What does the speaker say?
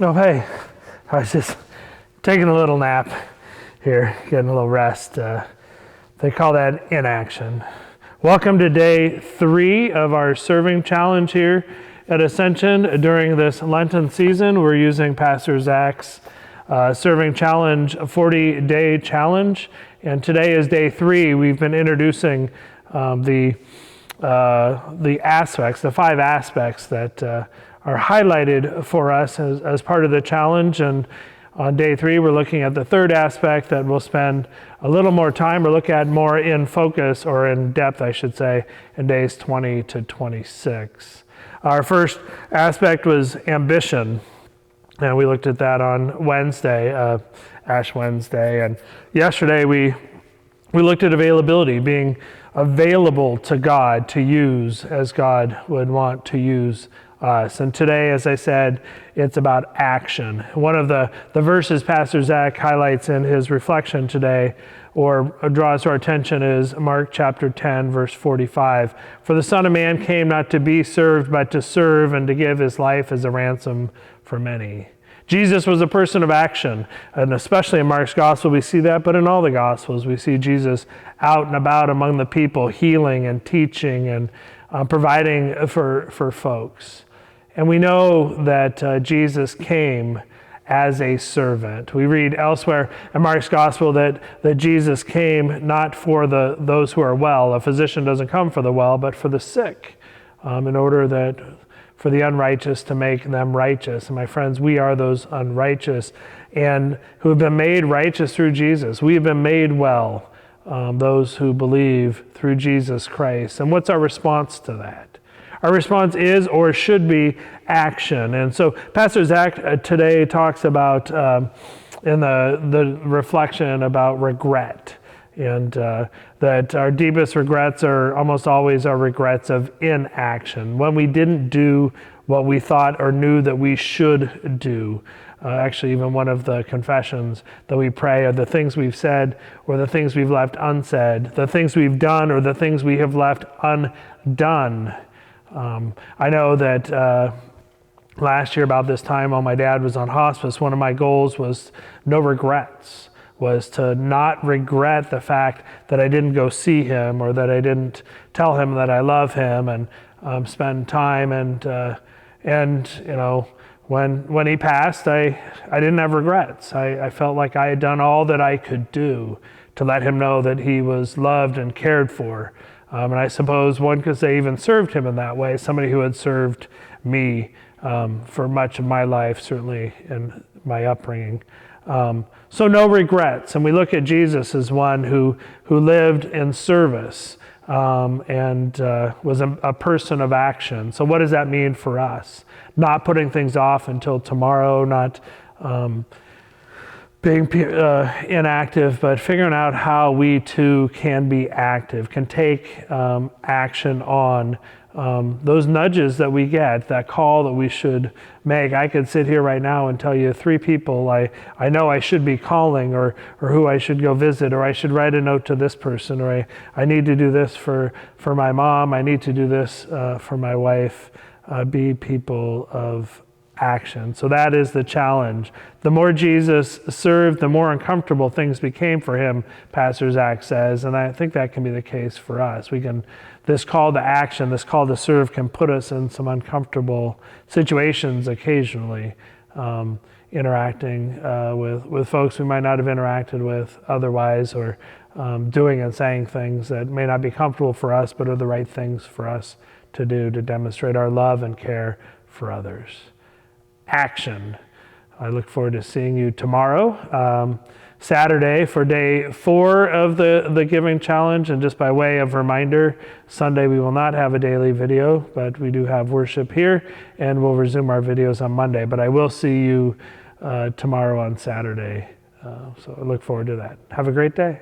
Oh, hey, I was just taking a little nap here, getting a little rest. They call that inaction. Welcome to day 3 of our serving challenge here at Ascension. During this Lenten season, we're using Pastor Zach's serving challenge, 40-day challenge. And today is day 3. We've been introducing the aspects, the 5 aspects that are highlighted for us as part of the challenge. And on day 3, we're looking at the 3rd aspect that we'll spend a little more time or look at more in focus, or in depth, I should say, in days 20 to 26. Our first aspect was ambition, and we looked at that on Wednesday, Ash Wednesday. And yesterday we looked at availability, being available to God to use as God would want to use us. And today, as I said, it's about action. One of the verses Pastor Zach highlights in his reflection today, or draws to our attention, is Mark chapter 10, verse 45. For the Son of Man came not to be served, but to serve and to give his life as a ransom for many. Jesus was a person of action, and especially in Mark's gospel we see that, but in all the gospels we see Jesus out and about among the people, healing and teaching and providing for folks. And we know that Jesus came as a servant. We read elsewhere in Mark's gospel that Jesus came not for those who are well. A physician doesn't come for the well, but for the sick, in order that for the unrighteous to make them righteous. And my friends, we are those unrighteous and who have been made righteous through Jesus. We have been made well, those who believe through Jesus Christ. And what's our response to that? Our response is, or should be, action. And so Pastor Zach today talks about, in the reflection, about regret. And that our deepest regrets are almost always our regrets of inaction, when we didn't do what we thought or knew that we should do. Actually, even one of the confessions that we pray are the things we've said or the things we've left unsaid, the things we've done or the things we have left undone. I know that last year about this time, while my dad was on hospice, one of my goals was no regrets, was to not regret the fact that I didn't go see him or that I didn't tell him that I love him and spend time. And you know, when he passed, I didn't have regrets. I felt like I had done all that I could do to let him know that he was loved and cared for. And I suppose one could say even served him in that way, somebody who had served me for much of my life, certainly in my upbringing. So no regrets. And we look at Jesus as one who lived in service and was a person of action. So what does that mean for us? Not putting things off until tomorrow, not being inactive, but figuring out how we too can be active, can take action on those nudges that we get, that call that we should make. I could sit here right now and tell you 3 people I know I should be calling, or who I should go visit, or I should write a note to this person, or I need to do this for my mom, I need to do this for my wife. Be people of action. So that is the challenge. The more Jesus served, the more uncomfortable things became for him, Pastor Zach says, and I think that can be the case for us. This call to action, this call to serve can put us in some uncomfortable situations occasionally, interacting with folks we might not have interacted with otherwise, or doing and saying things that may not be comfortable for us, but are the right things for us to do to demonstrate our love and care for others. Action. I look forward to seeing you tomorrow, Saturday, for day 4 of the Giving Challenge. And just by way of reminder, Sunday we will not have a daily video, but we do have worship here, and we'll resume our videos on Monday. But I will see you tomorrow on Saturday. So I look forward to that. Have a great day.